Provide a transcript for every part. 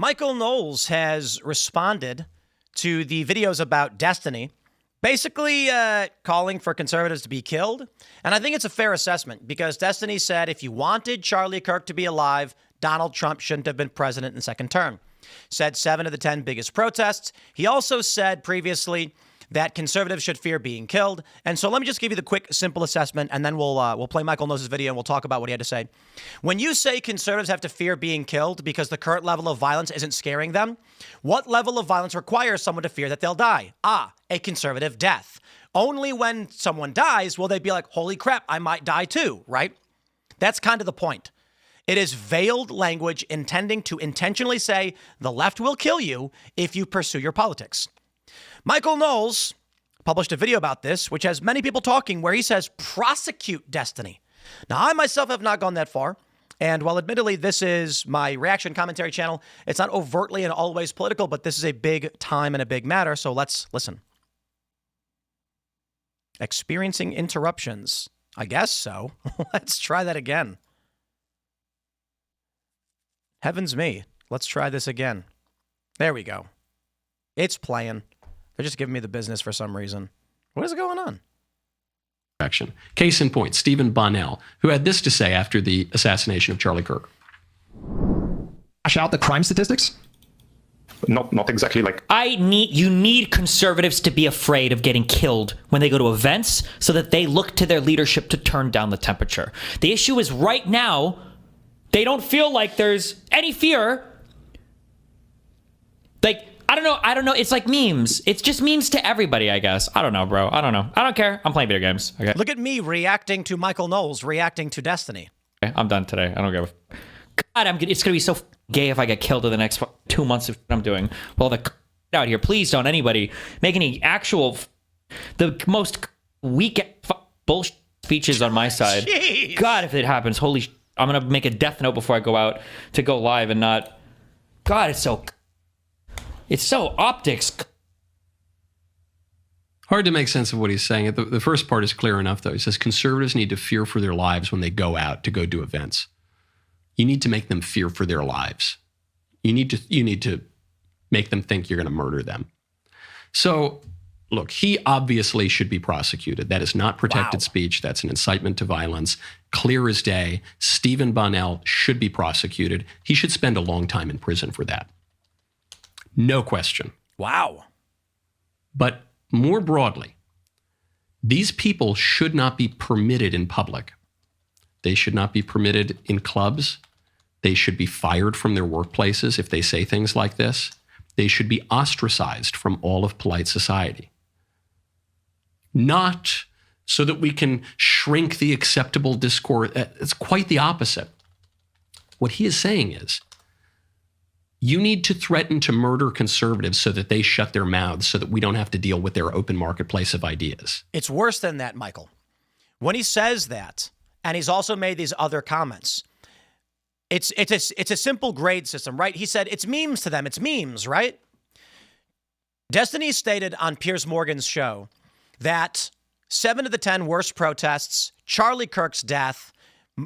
Michael Knowles has responded to the videos about Destiny, basically calling for conservatives to be killed. And I think it's a fair assessment because Destiny said if you wanted Charlie Kirk to be alive, Donald Trump shouldn't have been president in the second term. Said 7 of the 10 biggest protests. He also said previously that conservatives should fear being killed. And so let me just give you the quick, simple assessment, and then we'll play Michael Knowles' video and we'll talk about what he had to say. When you say conservatives have to fear being killed because the current level of violence isn't scaring them, what level of violence requires someone to fear that they'll die? A conservative death. Only when someone dies will they be like, holy crap, I might die too, right? That's kind of the point. It is veiled language intending to intentionally say the left will kill you if you pursue your politics. Michael Knowles published a video about this, which has many people talking, where he says, prosecute Destiny. Now, I myself have not gone that far. And while admittedly, this is my reaction commentary channel, it's not overtly and always political, but this is a big time and a big matter. So let's listen. Experiencing interruptions. I guess so. Let's try that again. Heavens me. Let's try this again. There we go. It's playing. They're just giving me the business for some reason. What is going on? Action. Case in point, Stephen Bonnell, who had this to say after the assassination of Charlie Kirk. Hash out the crime statistics? Not exactly like... You need conservatives to be afraid of getting killed when they go to events so that they look to their leadership to turn down the temperature. The issue is right now, they don't feel like there's any fear. Like, I don't know. It's like memes. It's just memes to everybody, I guess. I don't know, bro. I don't know. I don't care. I'm playing video games. Okay. Look at me reacting to Michael Knowles reacting to Destiny. Okay, I'm done today. I don't give a... God, it's going to be so gay if I get killed in the next 2 months of what I'm doing. Well, the out here, please don't anybody make any actual... The most weak bullshit speeches on my side. Jeez. God, if it happens, holy... I'm going to make a death note before I go out to go live and not... God, it's so optics. Hard to make sense of what he's saying. The first part is clear enough, though. He says conservatives need to fear for their lives when they go out to go do events. You need to make them fear for their lives. You need to make them think you're going to murder them. So, look, he obviously should be prosecuted. That is not protected speech. That's an incitement to violence. Clear as day. Stephen Bonnell should be prosecuted. He should spend a long time in prison for that. No question. Wow. But more broadly, these people should not be permitted in public. They should not be permitted in clubs. They should be fired from their workplaces if they say things like this. They should be ostracized from all of polite society. Not so that we can shrink the acceptable discourse. It's quite the opposite. What he is saying is, you need to threaten to murder conservatives so that they shut their mouths so that we don't have to deal with their open marketplace of ideas. It's worse than that, Michael. When he says that, and he's also made these other comments, it's a simple grade system, right? He said it's memes to them. It's memes, right? Destiny stated on Piers Morgan's show that 7 of the 10 worst protests, Charlie Kirk's death,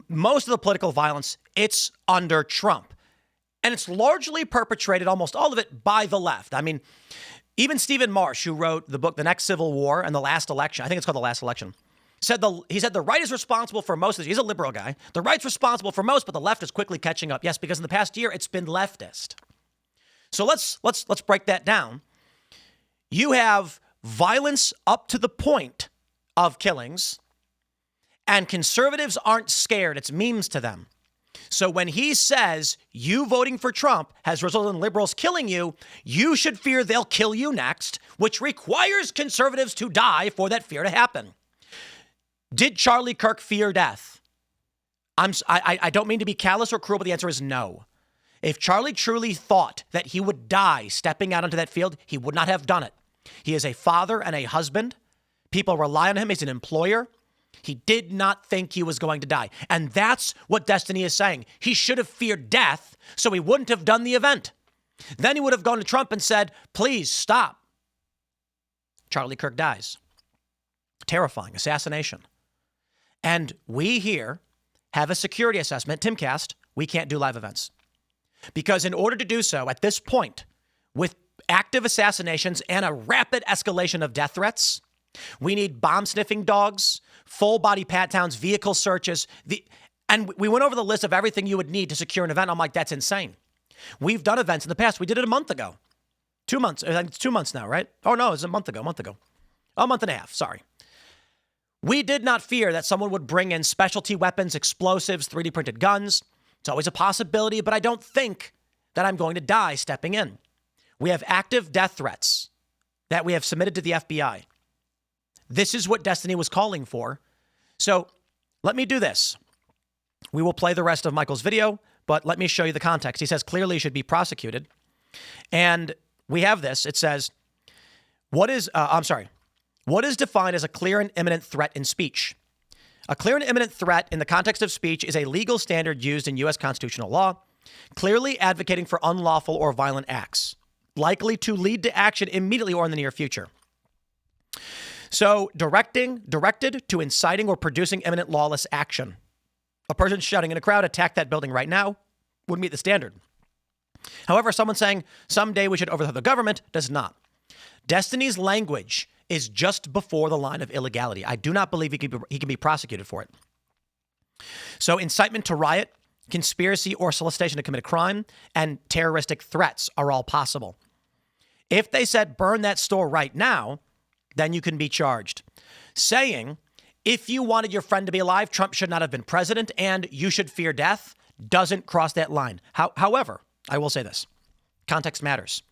most of the political violence, it's under Trump. And it's largely perpetrated, almost all of it, by the left. I mean, even Stephen Marsh, who wrote the book The Next Civil War and The Last Election, I think it's called The Last Election, he said the right is responsible for most of this. He's a liberal guy. The right's responsible for most, but the left is quickly catching up. Yes, because in the past year, it's been leftist. So let's break that down. You have violence up to the point of killings, and conservatives aren't scared. It's memes to them. So when he says you voting for Trump has resulted in liberals killing you, you should fear they'll kill you next, which requires conservatives to die for that fear to happen. Did Charlie Kirk fear death? I don't mean to be callous or cruel, but the answer is no. If Charlie truly thought that he would die stepping out onto that field, he would not have done it. He is a father and a husband. People rely on him. He's an employer. He did not think he was going to die. And that's what Destiny is saying. He should have feared death, so he wouldn't have done the event. Then he would have gone to Trump and said, please stop. Charlie Kirk dies. Terrifying assassination. And we here have a security assessment. Timcast, we can't do live events. Because in order to do so, at this point, with active assassinations and a rapid escalation of death threats, we need bomb-sniffing dogs, full-body pat-downs, vehicle searches. And we went over the list of everything you would need to secure an event. I'm like, that's insane. We've done events in the past. We did it a month ago. 2 months. I think it's 2 months now, right? Oh, no, it was a month ago. A month and a half, sorry. We did not fear that someone would bring in specialty weapons, explosives, 3D printed guns. It's always a possibility, but I don't think that I'm going to die stepping in. We have active death threats that we have submitted to the FBI. This is what Destiny was calling for. So let me do this. We will play the rest of Michael's video, but let me show you the context. He says clearly he should be prosecuted. And we have this. It says, what is defined as a clear and imminent threat in speech? A clear and imminent threat in the context of speech is a legal standard used in U.S. constitutional law, clearly advocating for unlawful or violent acts, likely to lead to action immediately or in the near future. So directed to inciting or producing imminent lawless action. A person shouting in a crowd, attack that building right now, would meet the standard. However, someone saying someday we should overthrow the government does not. Destiny's language is just before the line of illegality. I do not believe he can be prosecuted for it. So incitement to riot, conspiracy or solicitation to commit a crime, and terroristic threats are all possible. If they said burn that store right now, then you can be charged. Saying, if you wanted your friend to be alive, Trump should not have been president and you should fear death, doesn't cross that line. However, I will say this. Context matters.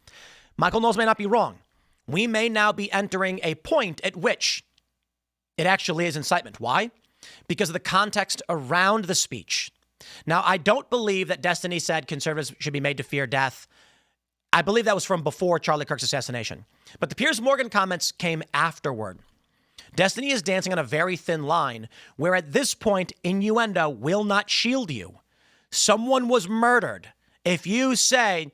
Michael Knowles may not be wrong. We may now be entering a point at which it actually is incitement. Why? Because of the context around the speech. Now, I don't believe that Destiny said conservatives should be made to fear death. I believe that was from before Charlie Kirk's assassination. But the Piers Morgan comments came afterward. Destiny is dancing on a very thin line where at this point, innuendo will not shield you. Someone was murdered. If you say,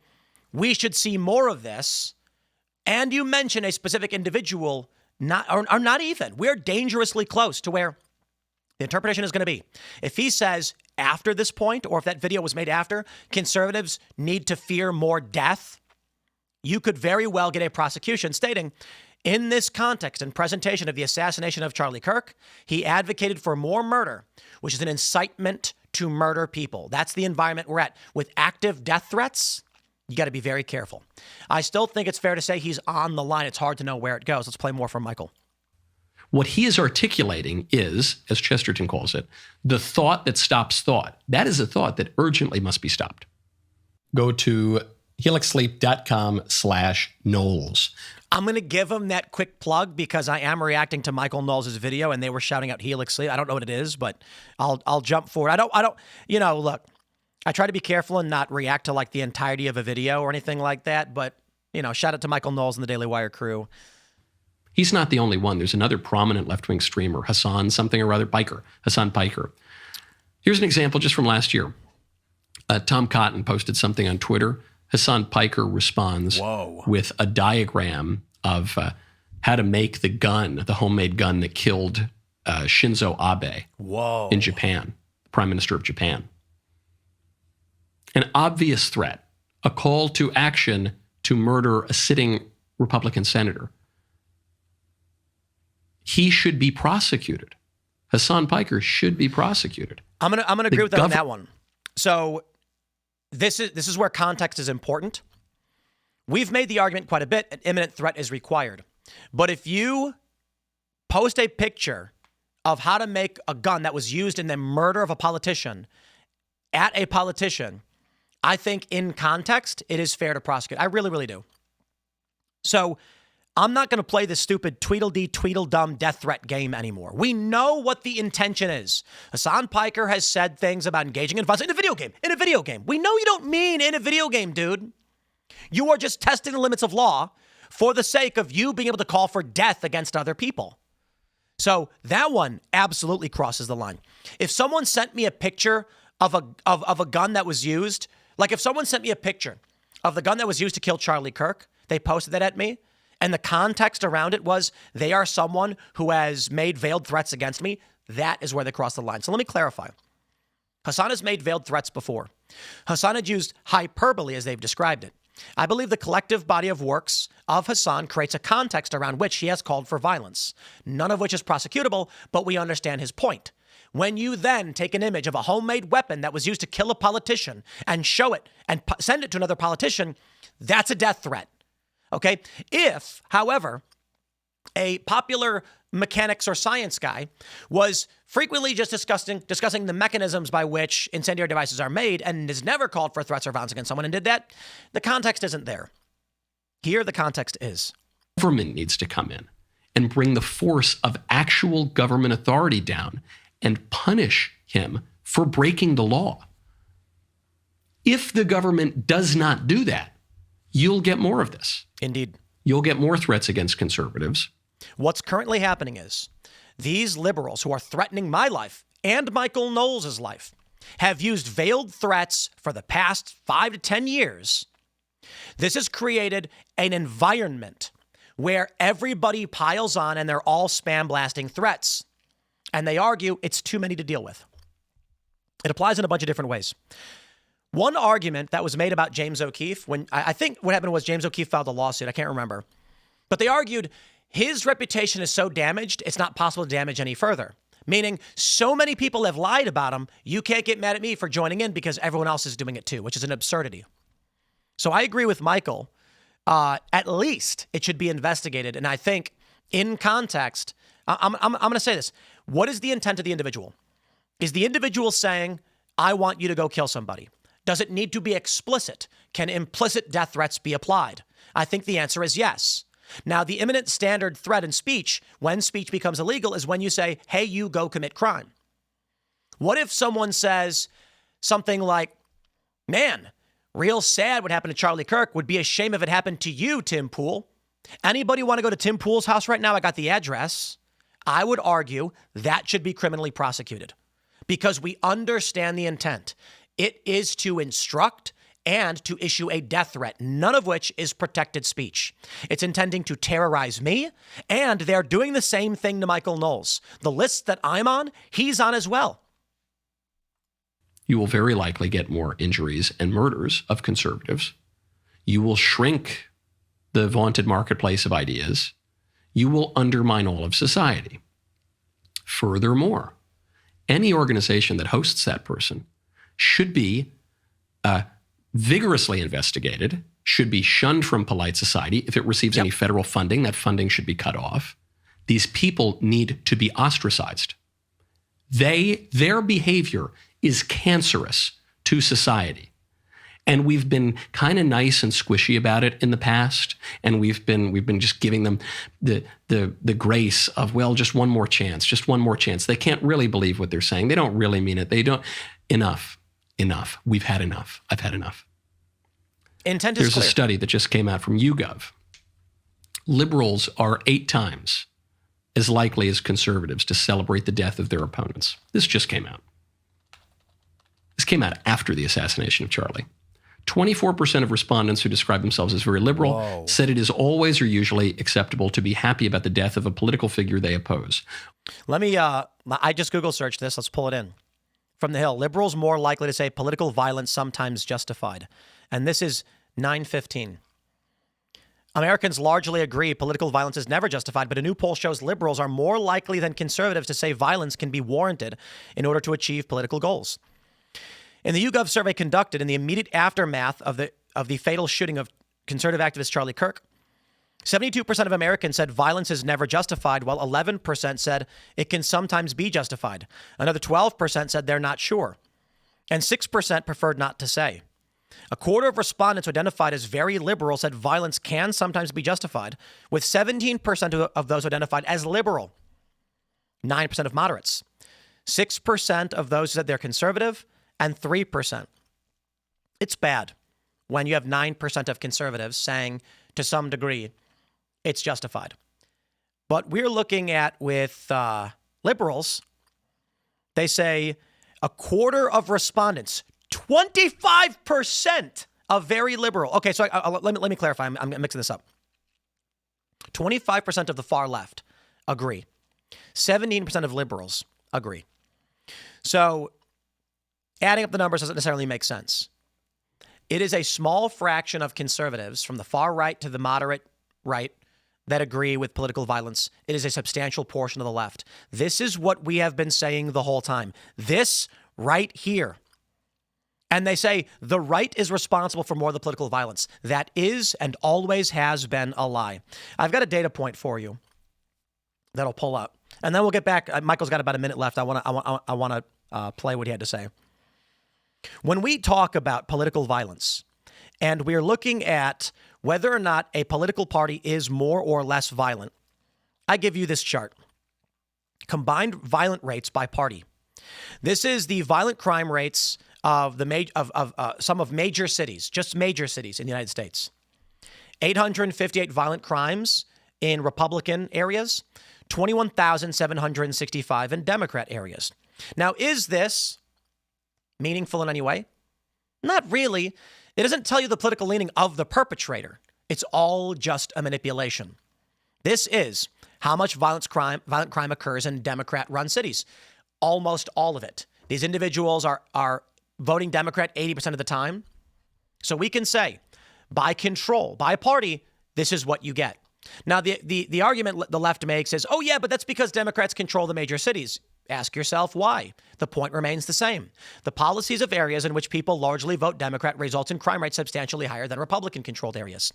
we should see more of this, and you mention a specific individual, not even, we're dangerously close to where the interpretation is going to be. If he says after this point, or if that video was made after, conservatives need to fear more death, you could very well get a prosecution stating, in this context and presentation of the assassination of Charlie Kirk, he advocated for more murder, which is an incitement to murder people. That's the environment we're at. With active death threats, you got to be very careful. I still think it's fair to say he's on the line. It's hard to know where it goes. Let's play more from Michael. What he is articulating is, as Chesterton calls it, the thought that stops thought. That is a thought that urgently must be stopped. Go to helixsleep.com/Knowles. I'm going to give him that quick plug because I am reacting to Michael Knowles' video and they were shouting out Helix Sleep. I don't know what it is, but I'll jump forward. I don't, look, I try to be careful and not react to like the entirety of a video or anything like that. But, shout out to Michael Knowles and the Daily Wire crew. He's not the only one. There's another prominent left-wing streamer, Hassan Piker. Here's an example just from last year. Tom Cotton posted something on Twitter. Hassan Piker responds with a diagram of how to make the homemade gun that killed Shinzo Abe in Japan, Prime Minister of Japan. An obvious threat, a call to action to murder a sitting Republican senator. He should be prosecuted. Hassan Piker should be prosecuted. I'm gonna agree with that on that one. So this is where context is important. We've made the argument quite a bit. An imminent threat is required. But if you post a picture of how to make a gun that was used in the murder of a politician at a politician, I think in context, it is fair to prosecute. I really, really do. So I'm not going to play this stupid Tweedledee Tweedledum death threat game anymore. We know what the intention is. Hassan Piker has said things about engaging in violence in a video game. In a video game. We know you don't mean in a video game, dude. You are just testing the limits of law for the sake of you being able to call for death against other people. So that one absolutely crosses the line. If someone sent me a picture of a gun that was used, like if someone sent me a picture of the gun that was used to kill Charlie Kirk, they posted that at me, and the context around it was they are someone who has made veiled threats against me, that is where they cross the line. So let me clarify. Hassan has made veiled threats before. Hassan had used hyperbole as they've described it. I believe the collective body of works of Hassan creates a context around which he has called for violence, none of which is prosecutable, but we understand his point. When you then take an image of a homemade weapon that was used to kill a politician and show it and send it to another politician, that's a death threat. Okay? If, however, a popular mechanics or science guy was frequently just discussing the mechanisms by which incendiary devices are made and has never called for threats or violence against someone and did that, the context isn't there. Here, the context is. Government needs to come in and bring the force of actual government authority down and punish him for breaking the law. If the government does not do that, you'll get more of this. Indeed. You'll get more threats against conservatives. What's currently happening is these liberals who are threatening my life and Michael Knowles' life have used veiled threats for the past 5 to 10 years. This has created an environment where everybody piles on and they're all spam blasting threats. And they argue it's too many to deal with. It applies in a bunch of different ways. One argument that was made about James O'Keefe, when I think what happened was James O'Keefe filed a lawsuit. I can't remember. But they argued his reputation is so damaged, it's not possible to damage any further. Meaning so many people have lied about him, you can't get mad at me for joining in because everyone else is doing it too, which is an absurdity. So I agree with Michael. At least it should be investigated. And I think in context, I'm going to say this. What is the intent of the individual? Is the individual saying, I want you to go kill somebody? Does it need to be explicit? Can implicit death threats be applied? I think the answer is yes. Now, the imminent standard threat in speech, when speech becomes illegal, is when you say, hey, you go commit crime. What if someone says something like, man, real sad what happened to Charlie Kirk. Would be a shame if it happened to you, Tim Pool. Anybody want to go to Tim Pool's house right now? I got the address. I would argue that should be criminally prosecuted because we understand the intent. It is to instruct and to issue a death threat, none of which is protected speech. It's intending to terrorize me, and they're doing the same thing to Michael Knowles. The list that I'm on, he's on as well. You will very likely get more injuries and murders of conservatives. You will shrink the vaunted marketplace of ideas. You will undermine all of society. Furthermore, any organization that hosts that person should be vigorously investigated, should be shunned from polite society. If it receives any federal funding, that funding should be cut off. These people need to be ostracized. Their behavior is cancerous to society. And we've been kind of nice and squishy about it in the past, and we've been just giving them the grace of, well, just one more chance, just one more chance. They can't really believe what they're saying. They don't really mean it. They don't. Enough. We've had enough. I've had enough. Intent is There's clear. a study that just came out from YouGov. Liberals are 8 times as likely as conservatives to celebrate the death of their opponents. This just came out. This came out after the assassination of Charlie. 24% of respondents who describe themselves as very liberal said it is always or usually acceptable to be happy about the death of a political figure they oppose. Let me, I just Google searched this. Let's pull it in. From the Hill, liberals more likely to say political violence sometimes justified. And this is 915. Americans largely agree political violence is never justified, but a new poll shows liberals are more likely than conservatives to say violence can be warranted in order to achieve political goals. In the YouGov survey conducted in the immediate aftermath of the fatal shooting of conservative activist Charlie Kirk, 72% of Americans said violence is never justified, while 11% said it can sometimes be justified. Another 12% said they're not sure. And 6% preferred not to say. A quarter of respondents who identified as very liberal said violence can sometimes be justified, with 17% of those identified as liberal, 9% of moderates, 6% of those who said they're conservative, and 3%. It's bad when you have 9% of conservatives saying, to some degree, it's justified. But we're looking at with liberals, they say a quarter of respondents, 25% of very liberal. Okay, so let me clarify. I'm mixing this up. 25% of the far left agree. 17% of liberals agree. So adding up the numbers doesn't necessarily make sense. It is a small fraction of conservatives from the far right to the moderate right that agree with political violence. It is a substantial portion of the left. This is what we have been saying the whole time. This right here. And they say the right is responsible for more of the political violence. That is and always has been a lie. I've got a data point for you that'll pull up. And then we'll get back. Michael's got about a minute left. I want to play what he had to say. When we talk about political violence, and we're looking at whether or not a political party is more or less violent, I give you this chart. Combined violent rates by party. This is the violent crime rates of some of major cities, just major cities in the United States. 858 violent crimes in Republican areas, 21,765 in Democrat areas. Now, is this meaningful in any way? Not really. It doesn't tell you the political leaning of the perpetrator. It's all just a manipulation. This is how much violent crime occurs in Democrat-run cities. Almost all of it. These individuals are voting Democrat 80% of the time. So we can say, by control, by party, this is what you get. Now, the argument the left makes is, oh, yeah, but that's because Democrats control the major cities. Ask yourself why. The point remains the same. The policies of areas in which people largely vote Democrat results in crime rates substantially higher than Republican-controlled areas.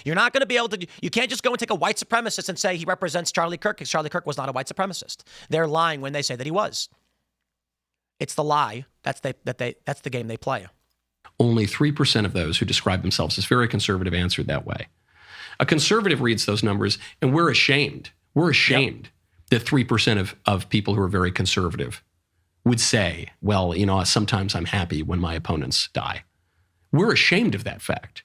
You're not going to be able to, you can't just go and take a white supremacist and say he represents Charlie Kirk, because Charlie Kirk was not a white supremacist. They're lying when they say that he was. It's the lie. That's the game they play. Only 3% of those who describe themselves as very conservative answered that way. A conservative reads those numbers, and we're ashamed. We're ashamed that 3% of people who are very conservative would say, well, sometimes I'm happy when my opponents die. We're ashamed of that fact.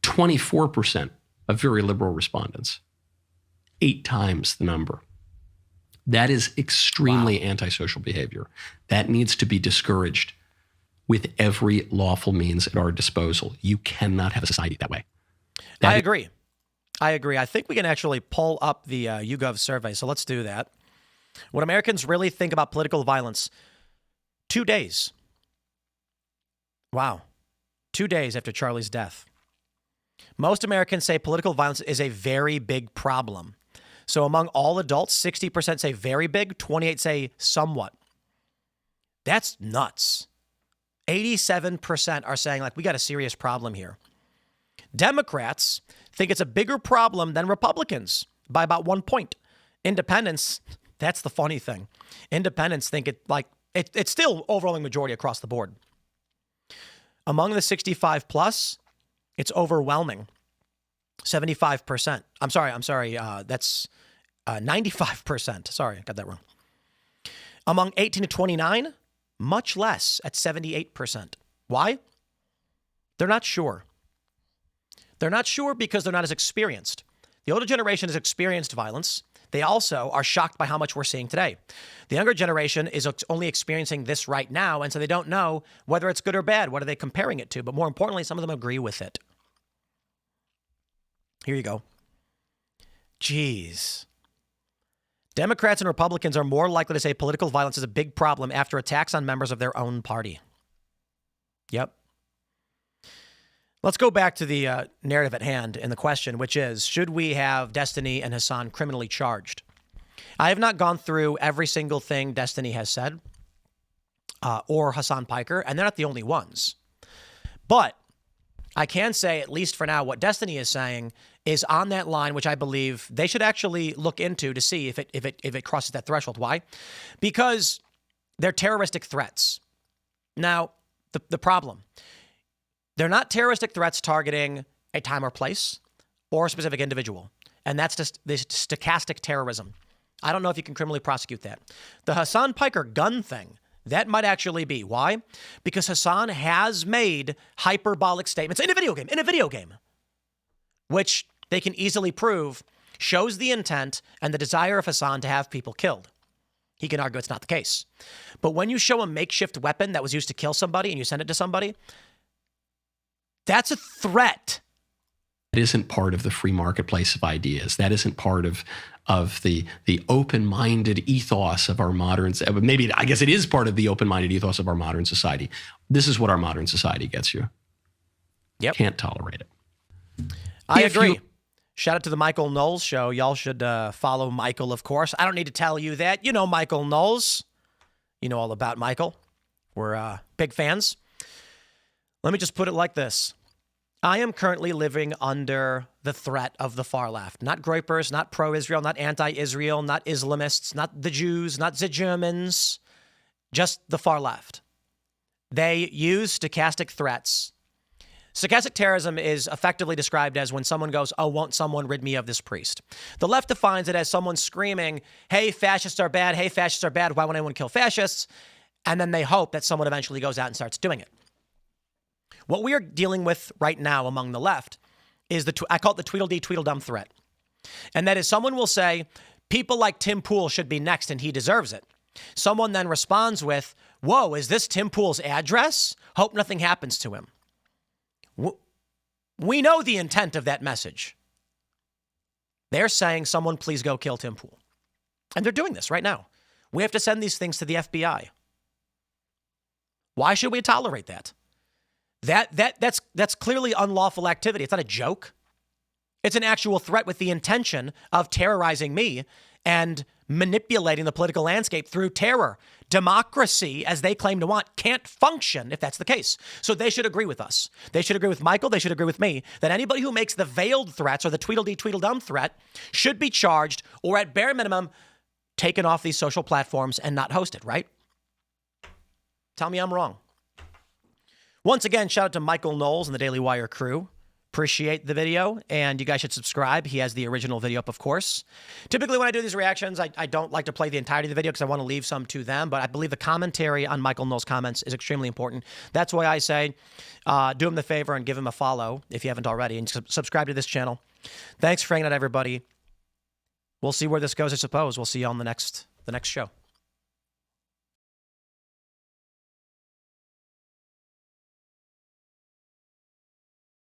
24% of very liberal respondents, 8 times the number. That is extremely antisocial behavior. That needs to be discouraged with every lawful means at our disposal. You cannot have a society that way. I agree. I think we can actually pull up the YouGov survey, so let's do that. What Americans really think about political violence. 2 days. Wow. 2 days after Charlie's death. Most Americans say political violence is a very big problem. So among all adults, 60% say very big, 28% say somewhat. That's nuts. 87% are saying, we got a serious problem here. Democrats think it's a bigger problem than Republicans by about 1 point. Independents, that's the funny thing. Independents think it's still overwhelming majority across the board. Among the 65 plus, it's overwhelming. 75%. I'm sorry. That's 95%. Sorry, I got that wrong. Among 18 to 29, much less at 78%. Why? They're not sure. They're not sure because they're not as experienced. The older generation has experienced violence. They also are shocked by how much we're seeing today. The younger generation is only experiencing this right now, and so they don't know whether it's good or bad. What are they comparing it to? But more importantly, some of them agree with it. Here you go. Jeez. Democrats and Republicans are more likely to say political violence is a big problem after attacks on members of their own party. Yep. Let's go back to the narrative at hand and the question, which is, should we have Destiny and Hassan criminally charged? I have not gone through every single thing Destiny has said or Hassan Piker, and they're not the only ones. But I can say, at least for now, what Destiny is saying is on that line, which I believe they should actually look into to see if it crosses that threshold. Why? Because they're terroristic threats. Now, the problem, they're not terroristic threats targeting a time or place or a specific individual. And that's just this stochastic terrorism. I don't know if you can criminally prosecute that. The Hassan Piker gun thing, that might actually be. Why? Because Hassan has made hyperbolic statements in a video game, which they can easily prove shows the intent and the desire of Hassan to have people killed. He can argue it's not the case. But when you show a makeshift weapon that was used to kill somebody and you send it to somebody, that's a threat. That isn't part of the free marketplace of ideas. That isn't part of the open-minded ethos of our modern. Maybe I guess it is part of the open-minded ethos of our modern society. This is what our modern society gets you. Yep. Can't tolerate it. I agree. Shout out to the Michael Knowles show. Y'all should follow Michael, of course. I don't need to tell you that. You know Michael Knowles. You know all about Michael. We're big fans. Let me just put it like this. I am currently living under the threat of the far left. Not Groypers, not pro-Israel, not anti-Israel, not Islamists, not the Jews, not the Germans, just the far left. They use stochastic threats. Stochastic terrorism is effectively described as when someone goes, oh, won't someone rid me of this priest? The left defines it as someone screaming, hey, fascists are bad. Hey, fascists are bad. Why would anyone kill fascists? And then they hope that someone eventually goes out and starts doing it. What we are dealing with right now among the left is I call it the Tweedledee Tweedledum threat. And that is someone will say, people like Tim Pool should be next and he deserves it. Someone then responds with, whoa, is this Tim Pool's address? Hope nothing happens to him. We know the intent of that message. They're saying, someone please go kill Tim Pool. And they're doing this right now. We have to send these things to the FBI. Why should we tolerate that? That's clearly unlawful activity. It's not a joke. It's an actual threat with the intention of terrorizing me and manipulating the political landscape through terror. Democracy, as they claim to want, can't function if that's the case. So they should agree with us. They should agree with Michael. They should agree with me that anybody who makes the veiled threats or the Tweedledee Tweedledum threat should be charged or at bare minimum taken off these social platforms and not hosted, right? Tell me I'm wrong. Once again, shout out to Michael Knowles and the Daily Wire crew. Appreciate the video, and you guys should subscribe. He has the original video up, of course. Typically, when I do these reactions, I don't like to play the entirety of the video because I want to leave some to them, but I believe the commentary on Michael Knowles' comments is extremely important. That's why I say do him the favor and give him a follow if you haven't already, and subscribe to this channel. Thanks for hanging out, everybody. We'll see where this goes, I suppose. We'll see you on the next show.